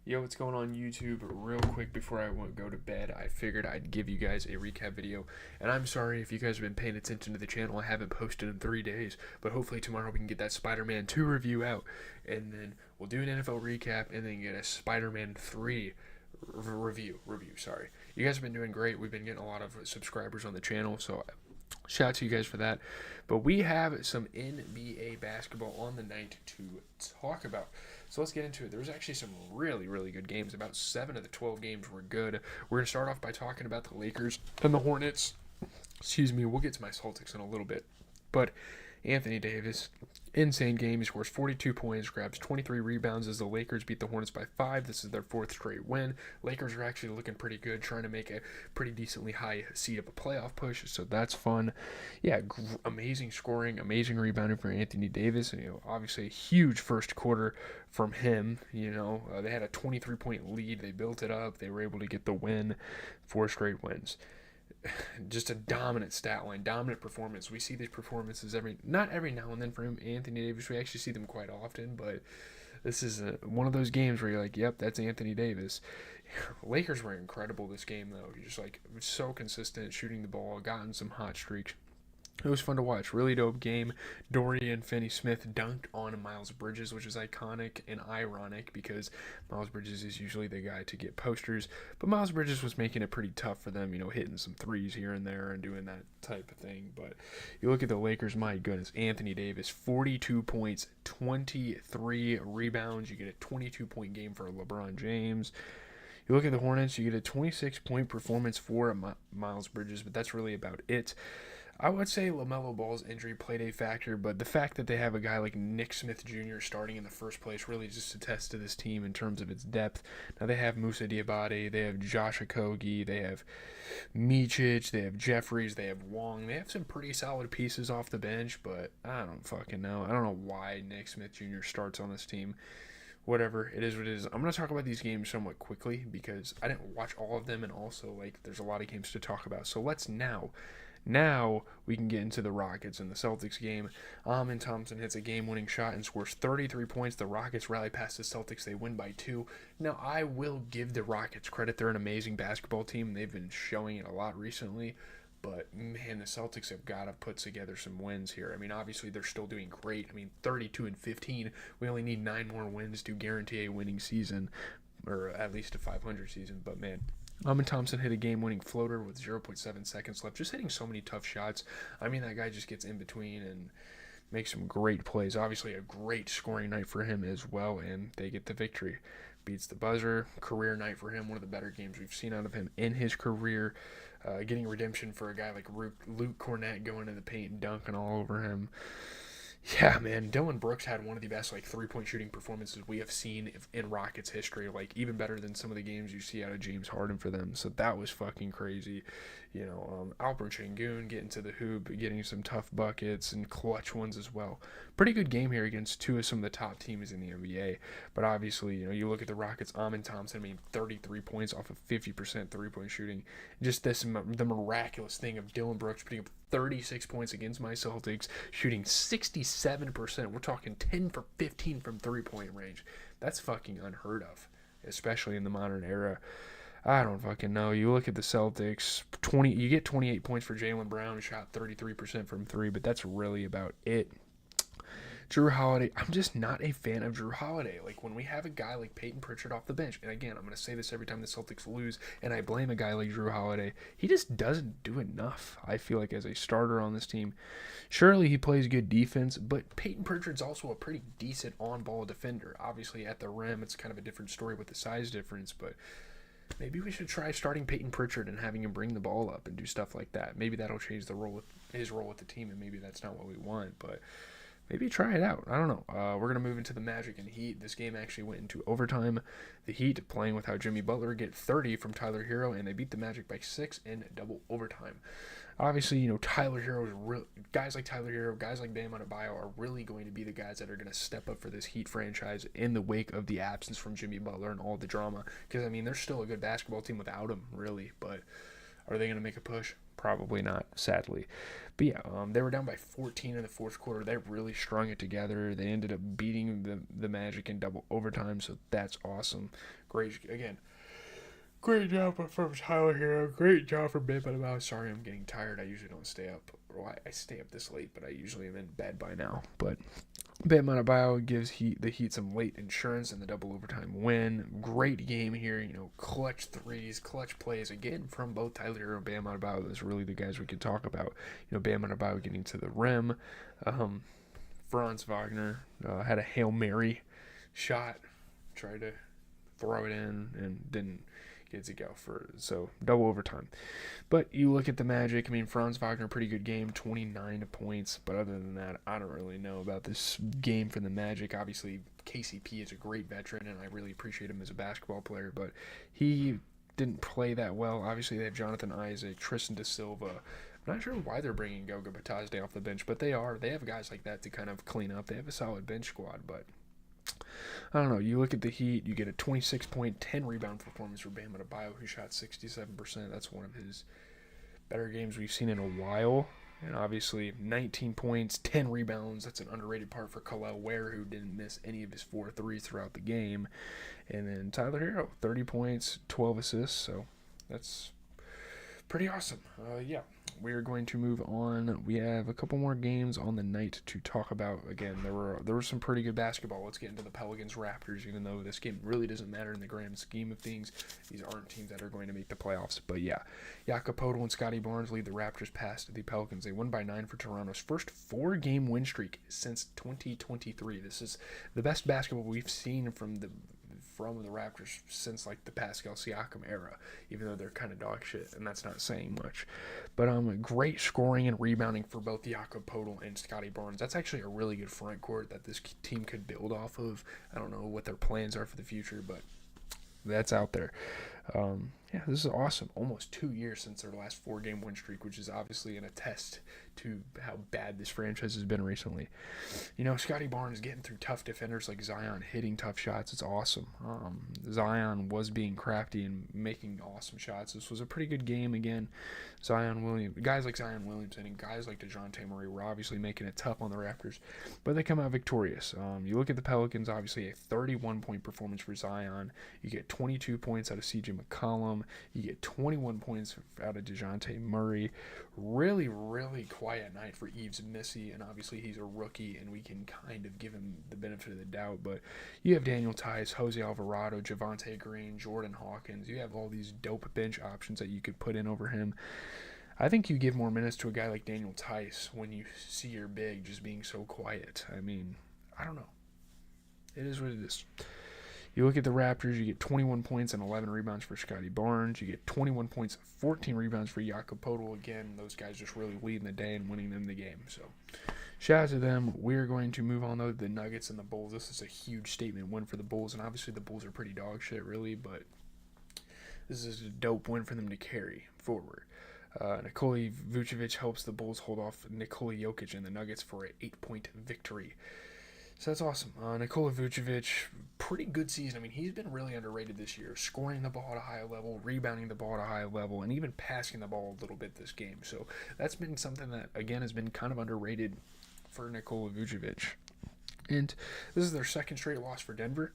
Yo, what's going on YouTube? Real quick before I go to bed, I figured I'd give you guys a recap video. And I'm sorry if you guys have been paying attention to the channel. I haven't posted in 3 days, but hopefully tomorrow we can get that Spider-Man 2 review out. And then we'll do an NFL recap and then get a Spider-Man 3 review. Sorry. You guys have been doing great. We've been getting a lot of subscribers on the channel, so shout out to you guys for that. But we have some NBA basketball on the night to talk about. So let's get into it. There was actually some really good games. About 7 of the 12 games were good. We're going to start off by talking about the Lakers and the Hornets. Excuse me, we'll get to my Celtics in a little bit. But Anthony Davis, insane game. He scores 42 points, grabs 23 rebounds as the Lakers beat the Hornets by 5. This is their 4th straight win. Lakers are actually looking pretty good, trying to make a pretty decently high seed of a playoff push, so that's fun. Yeah, amazing scoring, amazing rebounding for Anthony Davis, and obviously a huge first quarter from him. They had a 23-point lead. They built it up. They were able to get the win, 4 straight wins. Just a dominant stat line, dominant performance. We see these performances not every now and then from Anthony Davis. We actually see them quite often, but this is one of those games where you're like, yep, that's Anthony Davis. Lakers were incredible this game, though. Just so consistent, shooting the ball, gotten some hot streaks. It was fun to watch. Really dope game. Dorian Finney-Smith dunked on Miles Bridges, which is iconic and ironic because Miles Bridges is usually the guy to get posters. But Miles Bridges was making it pretty tough for them, hitting some threes here and there and doing that type of thing. But you look at the Lakers, my goodness. Anthony Davis, 42 points, 23 rebounds. You get a 22-point game for LeBron James. You look at the Hornets, you get a 26-point performance for Miles Bridges, but that's really about it. I would say LaMelo Ball's injury played a factor, but the fact that they have a guy like Nick Smith Jr. starting in the first place really just attests to this team in terms of its depth. Now they have Musa Diabate, they have Josh Okogie, they have Micic, they have Jeffries, they have Wong. They have some pretty solid pieces off the bench, but I don't fucking know. I don't know why Nick Smith Jr. starts on this team. Whatever, it is what it is. I'm going to talk about these games somewhat quickly because I didn't watch all of them, and also there's a lot of games to talk about. So let's Now we can get into the Rockets and the Celtics game. Amin Thompson hits a game-winning shot and scores 33 points. The Rockets rally past the Celtics. They win by 2. Now, I will give the Rockets credit. They're an amazing basketball team. They've been showing it a lot recently. But, man, the Celtics have got to put together some wins here. I mean, obviously, they're still doing great. 32-15. We only need 9 more wins to guarantee a winning season, or at least a 500 season. But, man, Amin Thompson hit a game-winning floater with 0.7 seconds left, just hitting so many tough shots. That guy just gets in between and makes some great plays. Obviously, a great scoring night for him as well, and they get the victory. Beats the buzzer. Career night for him, one of the better games we've seen out of him in his career. Getting redemption for a guy like Luke Cornett going to the paint and dunking all over him. Yeah, man, Dillon Brooks had one of the best three-point shooting performances we have seen in Rockets history, even better than some of the games you see out of James Harden for them. So that was fucking crazy. Alperen Sengun getting to the hoop, getting some tough buckets and clutch ones as well. Pretty good game here against 2 of some of the top teams in the NBA. But obviously, you look at the Rockets, Amin Thompson, 33 points off of 50% three-point shooting. Just the miraculous thing of Dillon Brooks putting up 36 points against my Celtics, shooting 67%. We're talking 10 for 15 from three-point range. That's fucking unheard of, especially in the modern era. I don't fucking know. You look at the Celtics, you get 28 points for Jaylen Brown, shot 33% from 3, but that's really about it. Jrue Holiday, I'm just not a fan of Jrue Holiday. When we have a guy like Peyton Pritchard off the bench, and again, I'm going to say this every time the Celtics lose, and I blame a guy like Jrue Holiday, he just doesn't do enough, I feel like, as a starter on this team. Surely he plays good defense, but Peyton Pritchard's also a pretty decent on-ball defender. Obviously, at the rim, it's kind of a different story with the size difference, but maybe we should try starting Peyton Pritchard and having him bring the ball up and do stuff like that. Maybe that'll change his role with the team, and maybe that's not what we want, but maybe try it out. I don't know. We're going to move into the Magic and Heat. This game actually went into overtime. The Heat, playing without Jimmy Butler, get 30 from Tyler Hero, and they beat the Magic by 6 in double overtime. Obviously, guys like Tyler Hero, guys like Bam Adebayo are really going to be the guys that are going to step up for this Heat franchise in the wake of the absence from Jimmy Butler and all the drama. Because, they're still a good basketball team without him, really. But are they going to make a push? Probably not, sadly. But yeah, they were down by 14 in the fourth quarter. They really strung it together. They ended up beating the Magic in double overtime, so that's awesome. Great job from Tyler Hero. Great job from Bam Adebayo. Sorry, I'm getting tired. I usually don't stay up. Well, I stay up this late, but I usually am in bed by now. But Bam Adebayo gives the Heat some late insurance in the double overtime win. Great game here. Clutch threes, clutch plays again from both Tyler Hero and Bam Adebayo. Those are really the guys we could talk about. Bam Adebayo getting to the rim. Franz Wagner had a Hail Mary shot, tried to throw it in and didn't get to go so double overtime. But you look at the Magic, Franz Wagner, pretty good game, 29 points, but other than that, I don't really know about this game for the Magic. Obviously, KCP is a great veteran, and I really appreciate him as a basketball player, but he didn't play that well. Obviously, they have Jonathan Isaac, Tristan Da Silva. I'm not sure why they're bringing Goga Batazde off the bench, but they have guys like that to kind of clean up. They have a solid bench squad, but I don't know. You look at the Heat, you get a 26-point, 10-rebound performance for Bam Adebayo, who shot 67%. That's one of his better games we've seen in a while. And obviously, 19 points, 10 rebounds. That's an underrated part for Khalil Ware, who didn't miss any of his 4 threes throughout the game. And then Tyler Hero, 30 points, 12 assists. So that's pretty awesome. We are going to move on. We have a couple more games on the night to talk about. Again, there was some pretty good basketball. Let's get into the Pelicans-Raptors, even though this game really doesn't matter in the grand scheme of things. These aren't teams that are going to make the playoffs. But yeah, Jakob Poeltl and Scotty Barnes lead the Raptors past the Pelicans. They won by 9 for Toronto's first 4-game win streak since 2023. This is the best basketball we've seen from the Raptors since like the Pascal Siakam era, even though they're kind of dog shit, and that's not saying much. But great scoring and rebounding for both Jakob Poeltl and Scotty Barnes. That's actually a really good front court that this team could build off of. I don't know what their plans are for the future, but that's out there. This is awesome. Almost 2 years since their last 4-game win streak, which is obviously an attest to how bad this franchise has been recently. Scotty Barnes getting through tough defenders like Zion, hitting tough shots. It's awesome. Zion was being crafty and making awesome shots. This was a pretty good game again. Guys like Zion Williamson and guys like DeJounte Murray were obviously making it tough on the Raptors, but they come out victorious. You look at the Pelicans, obviously a 31-point performance for Zion. You get 22 points out of CJ McCollum. You get 21 points out of DeJounte Murray. Really, really quiet night for Yves Missy, and obviously he's a rookie, and we can kind of give him the benefit of the doubt, but you have Daniel Tice, Jose Alvarado, Javonte Green, Jordan Hawkins. You have all these dope bench options that you could put in over him. I think you give more minutes to a guy like Daniel Tice when you see your big just being so quiet. I don't know. It is what it is. You look at the Raptors, you get 21 points and 11 rebounds for Scotty Barnes. You get 21 points, 14 rebounds for Jakob Poeltl. Again, those guys just really leading the day and winning them the game. So, shout out to them. We're going to move on, though, to the Nuggets and the Bulls. This is a huge statement win for the Bulls, and obviously the Bulls are pretty dog shit, really, but this is a dope win for them to carry forward. Nikola Vucevic helps the Bulls hold off Nikola Jokic and the Nuggets for an 8-point victory. So that's awesome. Nikola Vucevic, pretty good season. He's been really underrated this year, scoring the ball at a high level, rebounding the ball at a high level, and even passing the ball a little bit this game. So that's been something that, again, has been kind of underrated for Nikola Vucevic. And this is their second straight loss for Denver.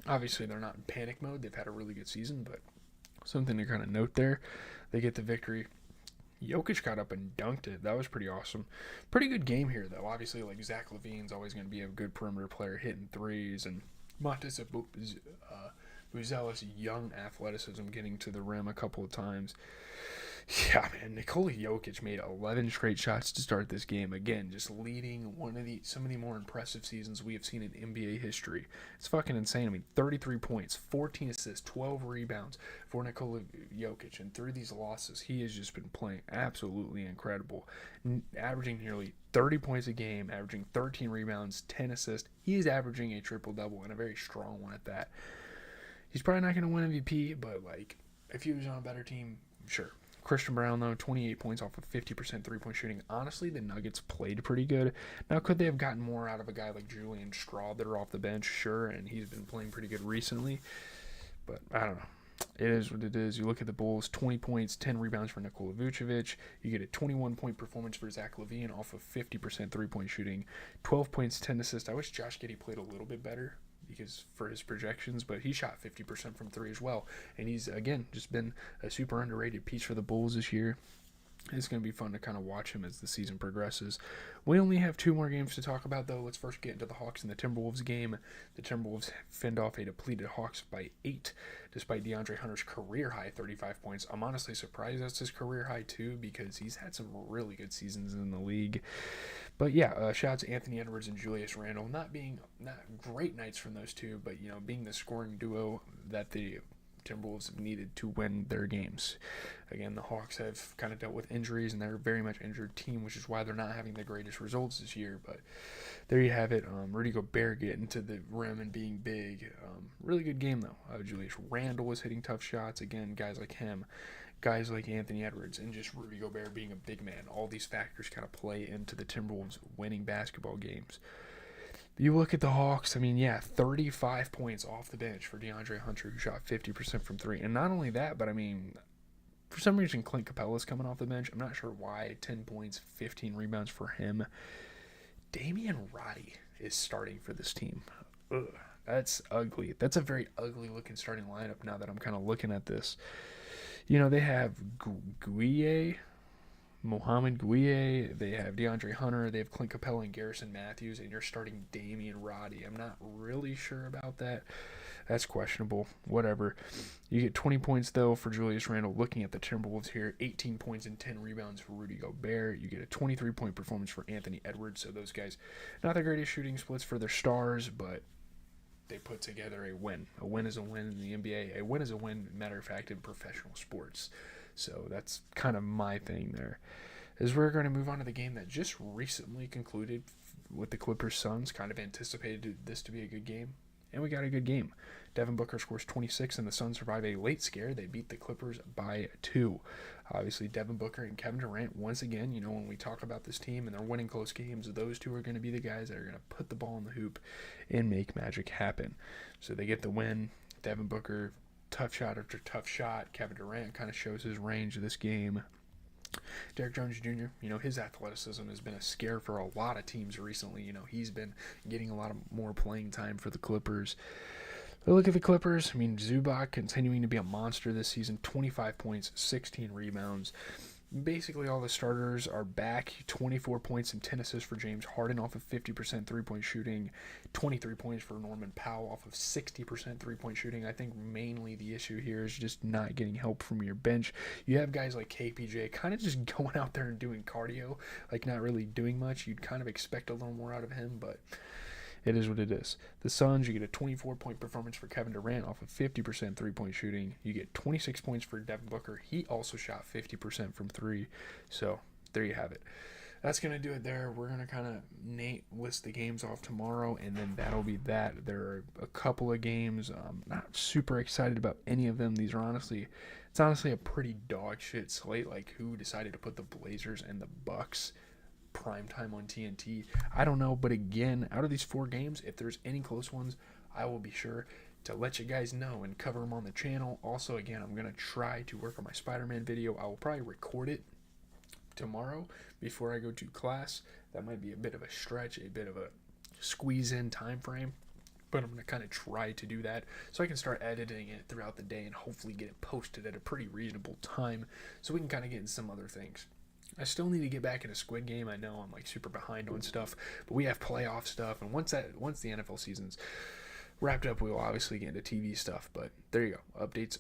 Obviously, they're not in panic mode. They've had a really good season, but something to kind of note there. They get the victory. Jokic got up and dunked it. That was pretty awesome. Pretty good game here, though. Obviously, Zach LaVine's always going to be a good perimeter player hitting threes, and Montes Buzelis' young athleticism getting to the rim a couple of times. Yeah, man, Nikola Jokic made 11 straight shots to start this game. Again, just leading some of the more impressive seasons we have seen in NBA history. It's fucking insane. 33 points, 14 assists, 12 rebounds for Nikola Jokic. And through these losses, he has just been playing absolutely incredible. Averaging nearly 30 points a game, averaging 13 rebounds, 10 assists. He is averaging a triple-double, and a very strong one at that. He's probably not going to win MVP, but, if he was on a better team, sure. Christian Brown, though, 28 points off of 50% three-point shooting. Honestly, the Nuggets played pretty good. Now, could they have gotten more out of a guy like Julian Strawther off the bench? Sure, and he's been playing pretty good recently. But, I don't know. it is what it is. You look at the Bulls, 20 points, 10 rebounds for Nikola Vucevic. You get a 21-point performance for Zach LaVine off of 50% three-point shooting. 12 points, 10 assists. I wish Josh Giddey played a little bit better because for his projections, but he shot 50% from three as well. And he's, again, just been a super underrated piece for the Bulls this year. It's going to be fun to kind of watch him as the season progresses. We only have 2 more games to talk about, though. Let's first get into the Hawks and the Timberwolves game. The Timberwolves fend off a depleted Hawks by 8, despite DeAndre Hunter's career-high 35 points. I'm honestly surprised that's his career high, too, because he's had some really good seasons in the league. But, yeah, shout out to Anthony Edwards and Julius Randle. Not great nights from those two, but, being the scoring duo that the Timberwolves have needed to win their games. Again, the Hawks have kind of dealt with injuries, and they're a very much injured team, which is why they're not having the greatest results this year. But there you have it. Rudy Gobert getting to the rim and being big. Really good game, though. Julius Randle was hitting tough shots. Again, guys like him, guys like Anthony Edwards, and just Rudy Gobert being a big man. All these factors kind of play into the Timberwolves winning basketball games. You look at the Hawks, 35 points off the bench for DeAndre Hunter, who shot 50% from three. And not only that, but for some reason, Clint Capella's coming off the bench. I'm not sure why. 10 points, 15 rebounds for him. Damian Roddy is starting for this team. Ugh, that's ugly. That's a very ugly looking starting lineup now that I'm kind of looking at this. They have Mohamed Gouye, they have DeAndre Hunter, they have Clint Capella and Garrison Matthews, and you're starting Damian Roddy. I'm not really sure about that. That's questionable. Whatever. You get 20 points, though, for Julius Randle. Looking at the Timberwolves here, 18 points and 10 rebounds for Rudy Gobert. You get a 23-point performance for Anthony Edwards. So those guys, not the greatest shooting splits for their stars, but they put together a win. A win is a win in the NBA. A win is a win, matter of fact, in professional sports. So that's kind of my thing there. As we're going to move on to the game that just recently concluded with the Clippers Suns. Kind of anticipated this to be a good game, and we got a good game. Devin Booker scores 26, and the Suns survive a late scare. They beat the Clippers by 2. Obviously, Devin Booker and Kevin Durant, once again, when we talk about this team and they're winning close games, those two are going to be the guys that are going to put the ball in the hoop and make magic happen. So they get the win. Devin Booker, tough shot after tough shot. Kevin Durant kind of shows his range of this game. Derrick Jones Jr., his athleticism has been a scare for a lot of teams recently. He's been getting a lot of more playing time for the Clippers. But look at the Clippers. Zubac continuing to be a monster this season. 25 points, 16 rebounds. Basically, all the starters are back. 24 points and 10 assists for James Harden off of 50% three-point shooting. 23 points for Norman Powell off of 60% three-point shooting. I think mainly the issue here is just not getting help from your bench. You have guys like KPJ kind of just going out there and doing cardio, like not really doing much. You'd kind of expect a little more out of him, but it is what it is. The Suns, you get a 24-point performance for Kevin Durant off of 50% three-point shooting. You get 26 points for Devin Booker. He also shot 50% from three. So there you have it. That's going to do it there. We're going to kind of list the games off tomorrow, and then that'll be that. There are a couple of games. I'm not super excited about any of them. It's honestly a pretty dog shit slate. Like, who decided to put the Blazers and the Bucks prime time on TNT? I don't know, but again, out of these 4 games, if there's any close ones, I will be sure to let you guys know and cover them on the channel. Also, again, I'm going to try to work on my Spider-Man video. I will probably record it tomorrow before I go to class. That might be a bit of a stretch, a bit of a squeeze in time frame, but I'm going to kind of try to do that so I can start editing it throughout the day and hopefully get it posted at a pretty reasonable time so we can kind of get in some other things. I still need to get back into Squid Game. I know I'm super behind on stuff, but we have playoff stuff, and once the NFL season's wrapped up, we will obviously get into TV stuff. But there you go, updates